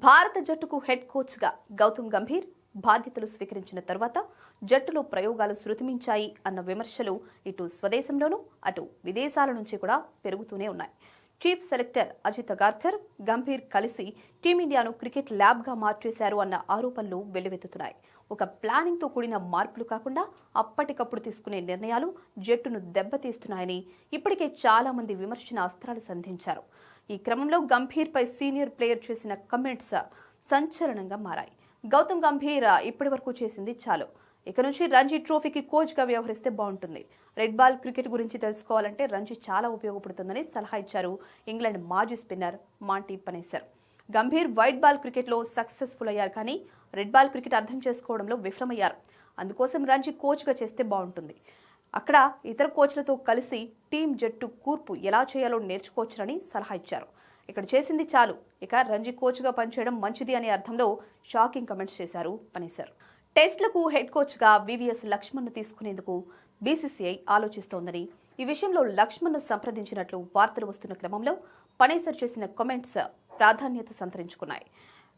భారత జట్టుకు హెడ్ కోచ్గా గౌతమ్ గంభీర్ బాధ్యతలు స్వీకరించిన తర్వాత జట్టులో ప్రయోగాలు శృతిమించాయి అన్న విమర్శలు ఇటు స్వదేశంలోనూ అటు విదేశాల నుంచి కూడా పెరుగుతూనే ఉన్నాయి. చీఫ్ సెలెక్టర్ అజిత్ అగార్కర్, గంభీర్ కలిసి టీమిండియాను క్రికెట్ ల్యాబ్గా మార్చేశారు అన్న ఆరోపణలు వెల్లువెత్తుతున్నాయి. ఒక ప్లానింగ్తో కూడిన మార్పులు కాకుండా అప్పటికప్పుడు తీసుకునే నిర్ణయాలు జట్టును దెబ్బతీస్తున్నాయని ఇప్పటికే చాలా మంది విమర్శన అస్త్రాలు సంధించారు. ఈ క్రమంలో గంభీర్పై సీనియర్ ప్లేయర్ చేసిన కమెంట్స్ సంచలనంగా మారాయి. గౌతమ్ గంభీర్ ఇప్పటి వరకు చేసింది చాలు, ఇక నుంచి రంజీ ట్రోఫీకి కోచ్గా వ్యవహరిస్తే బాగుంటుంది. రెడ్ బాల్ క్రికెట్ గురించి తెలుసుకోవాలంటే రంజీ చాలా ఉపయోగపడుతుందని సలహా ఇచ్చారు ఇంగ్లాండ్ మాజీ spinner Monty Panesar. Gambhir white ball క్రికెట్లో సక్సెస్ఫుల్ అయ్యారు, కానీ రెడ్ బాల్ క్రికెట్ అర్థం చేసుకోవడంలో విఫలమయ్యారు. అందుకోసం రంజీ కోచ్గా చేస్తే బాగుంటుంది. అక్కడ ఇతర కోచ్లతో కలిసి టీం జట్టు కూర్పు ఎలా చేయాలో నేర్చుకోవచ్చునని సలహా ఇచ్చారు. ఇక్కడ చేసింది చాలు, ఇక రంజీ కోచ్గా పనిచేయడం మంచిది అనే అర్థంలో షాకింగ్ కమెంట్స్ చేశారు పనేసర్. టెస్ట్లకు హెడ్ కోచ్గా వివిఎస్ లక్ష్మణ్ను తీసుకునేందుకు బీసీసీఐ ఆలోచిస్తోందని, ఈ విషయంలో లక్ష్మణ్ను సంప్రదించినట్లు వార్తలు వస్తున్న క్రమంలో పనేసర్ చేసిన కామెంట్స్ ప్రాధాన్యత సంతరించుకున్నాయి.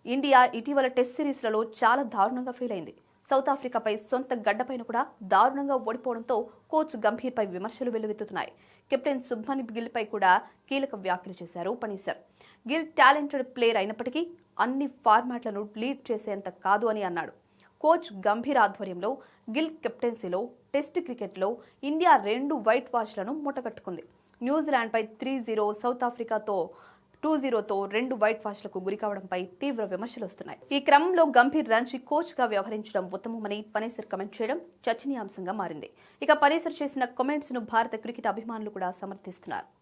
ఇండియా ఇటీవల టెస్ట్ సిరీస్లలో చాలా దారుణంగా ఫెయిల్ అయింది. సౌత్ ఆఫ్రికాపై సొంత గడ్డపైన కూడా దారుణంగా ఓడిపోవడంతో కోచ్ గంభీర్పై విమర్శలు వెల్లువెత్తుతున్నాయి. కెప్టెన్ శుభ్మన్ గిల్పై కూడా కీలక వ్యాఖ్యలు చేశారు పనేసర్. గిల్ టాలెంటెడ్ ప్లేయర్ అయినప్పటికీ అన్ని ఫార్మాట్లను లీడ్ చేసేంత కాదు అని అన్నాడు. కోచ్ గంభీర్ ఆధ్వర్యంలో గిల్ కెప్టెన్సీలో టెస్ట్ క్రికెట్లో ఇండియా 2 వైట్ వాష్లను మూటగట్టుకుంది. న్యూజిలాండ్పై 3-0, సౌత్ ఆఫ్రికాతో 2-0తో 2 వైట్ వాష్లకు గురికావడంపై తీవ్ర విమర్శలు వస్తున్నాయి. ఈ క్రమంలో గంభీర్ రంజీ కోచ్గా వ్యవహరించడం ఉత్తమమని పనేసర్ కమెంట్ చేయడం చర్చనీయాంశంగా మారింది. ఇక పనేసర్ చేసిన కామెంట్స్ ను భారత క్రికెట్ అభిమానులు కూడా సమర్థిస్తున్నారు.